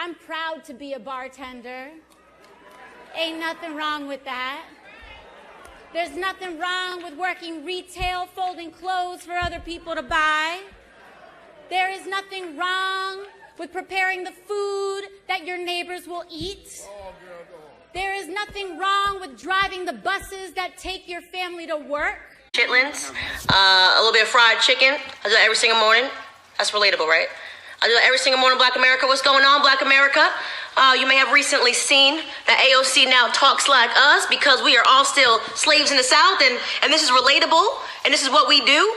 I'm proud to be a bartender. Ain't nothing wrong with that. There's nothing wrong with working retail, folding clothes for other people to buy. There is nothing wrong with preparing the food that your neighbors will eat. There is nothing wrong with driving the buses that take your family to work. Chitlins, a little bit of fried chicken. I do that every single morning. That's relatable, right? I do that every single morning. Black America, what's going on, Black America? You may have recently seen that AOC now talks like us because we are all still slaves in the South, and this is relatable, and this is what we do.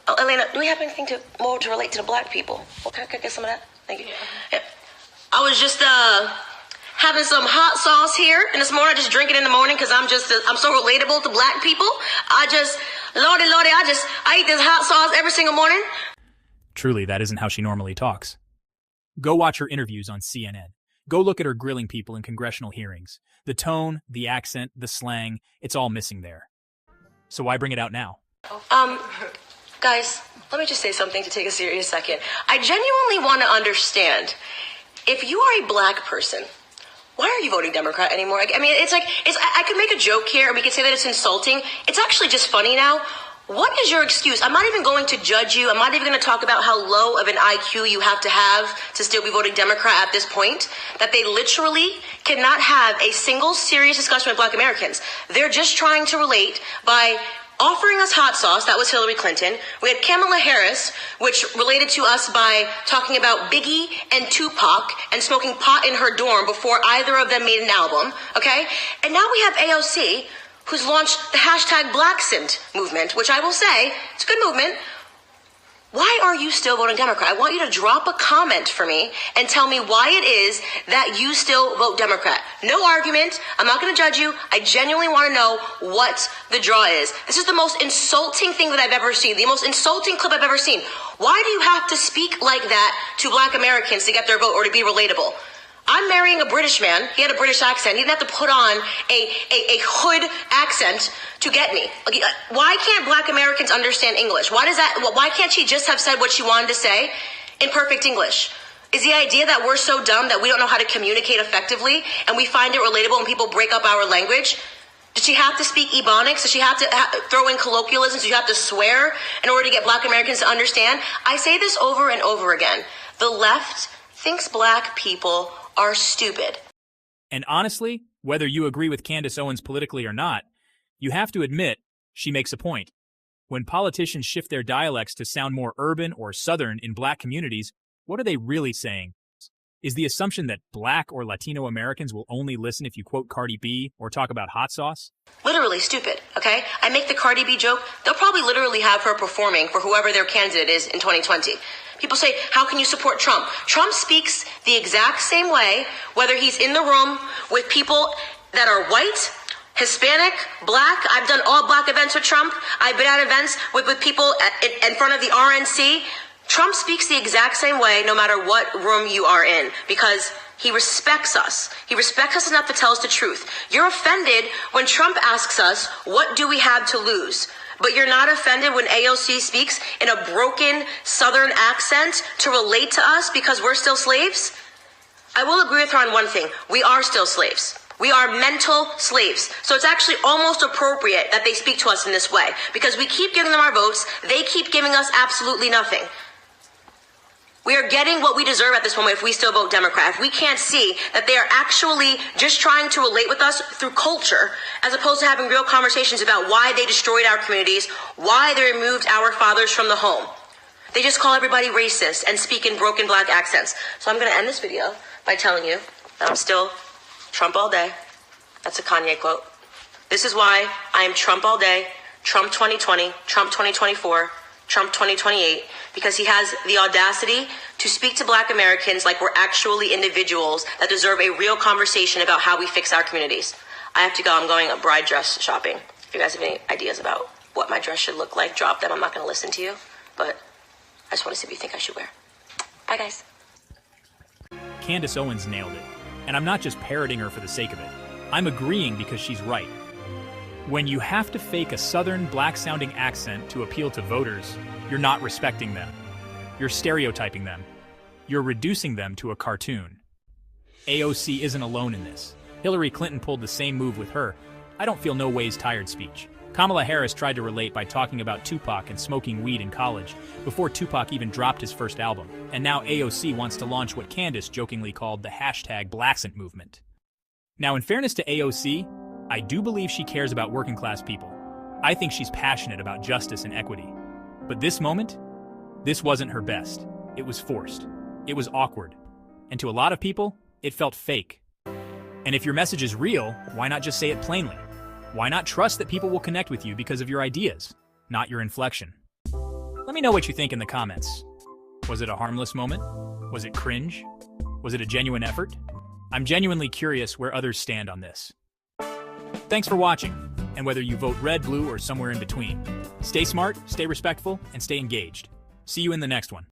Elena, do we have anything more to relate to the Black people? Okay, can I get some of that? Thank you. Yeah. I was just having some hot sauce here, and this morning I just drink it in the morning because I'm so relatable to Black people. Lordy, I eat this hot sauce every single morning. Truly, that isn't how she normally talks. Go watch her interviews on CNN. Go look at her grilling people in congressional hearings. The tone, the accent, the slang, it's all missing there. So why bring it out now? Guys, let me just say something to take a serious second. I genuinely want to understand, if you are a Black person, why are you voting Democrat anymore? I mean, I could make a joke here and we could say that it's insulting. It's actually just funny now. What is your excuse? I'm not even going to judge you. I'm not even going to talk about how low of an IQ you have to still be voting Democrat at this point, that they literally cannot have a single serious discussion with Black Americans. They're just trying to relate by offering us hot sauce. That was Hillary Clinton. We had Kamala Harris, which related to us by talking about Biggie and Tupac and smoking pot in her dorm before either of them made an album, okay? And now we have AOC, who's launched the hashtag #BlackSint movement, which I will say, it's a good movement. Why are you still voting Democrat? I want you to drop a comment for me and tell me why it is that you still vote Democrat. No argument. I'm not going to judge you. I genuinely want to know what the draw is. This is the most insulting thing that I've ever seen, the most insulting clip I've ever seen. Why do you have to speak like that to Black Americans to get their vote or to be relatable? I'm marrying a British man. He had a British accent. He didn't have to put on a hood accent to get me. Why can't Black Americans understand English? Why can't she just have said what she wanted to say in perfect English? Is the idea that we're so dumb that we don't know how to communicate effectively and we find it relatable when people break up our language? Does she have to speak Ebonics? Does she have to throw in colloquialisms? Do you have to swear in order to get Black Americans to understand? I say this over and over again. The left thinks Black people are stupid. And honestly, whether you agree with Candace Owens politically or not, you have to admit she makes a point. When politicians shift their dialects to sound more urban or Southern in Black communities, what are they really saying? Is the assumption that Black or Latino Americans will only listen if you quote Cardi B or talk about hot sauce? Literally stupid, okay? I make the Cardi B joke. They'll probably literally have her performing for whoever their candidate is in 2020. People say, how can you support Trump? Trump speaks the exact same way, whether he's in the room with people that are white, Hispanic, Black. I've done all Black events with Trump. I've been at events with people in front of the RNC. Trump speaks the exact same way no matter what room you are in because he respects us. He respects us enough to tell us the truth. You're offended when Trump asks us, what do we have to lose? But you're not offended when AOC speaks in a broken Southern accent to relate to us because we're still slaves? I will agree with her on one thing. We are still slaves. We are mental slaves. So it's actually almost appropriate that they speak to us in this way because we keep giving them our votes. They keep giving us absolutely nothing. We are getting what we deserve at this moment if we still vote Democrat. If we can't see that they are actually just trying to relate with us through culture, as opposed to having real conversations about why they destroyed our communities, why they removed our fathers from the home. They just call everybody racist and speak in broken Black accents. So I'm going to end this video by telling you that I'm still Trump all day. That's a Kanye quote. This is why I am Trump all day, Trump 2020, Trump 2024, Trump 2028, because he has the audacity to speak to Black Americans like we're actually individuals that deserve a real conversation about how we fix our communities. I have to go. I'm going bride dress shopping. If you guys have any ideas about what my dress should look like, drop them. I'm not going to listen to you, but I just want to see what you think I should wear. Bye, guys. Candace Owens nailed it. And I'm not just parroting her for the sake of it. I'm agreeing because she's right. When you have to fake a Southern Black-sounding accent to appeal to voters, you're not respecting them. You're stereotyping them. you're reducing them to a cartoon. AOC isn't alone in this. Hillary Clinton pulled the same move with her "I don't feel no ways tired" speech. Kamala Harris tried to relate by talking about Tupac and smoking weed in college, before Tupac even dropped his first album. And now AOC wants to launch what Candace jokingly called the #Blaccent movement. Now, in fairness to AOC, I do believe she cares about working class people. I think she's passionate about justice and equity. But this moment, this wasn't her best. It was forced. It was awkward. And to a lot of people, it felt fake. And if your message is real, why not just say it plainly? Why not trust that people will connect with you because of your ideas, not your inflection? Let me know what you think in the comments. Was it a harmless moment? Was it cringe? Was it a genuine effort? I'm genuinely curious where others stand on this. Thanks for watching, and whether you vote red, blue, or somewhere in between, stay smart, stay respectful, and stay engaged. See you in the next one.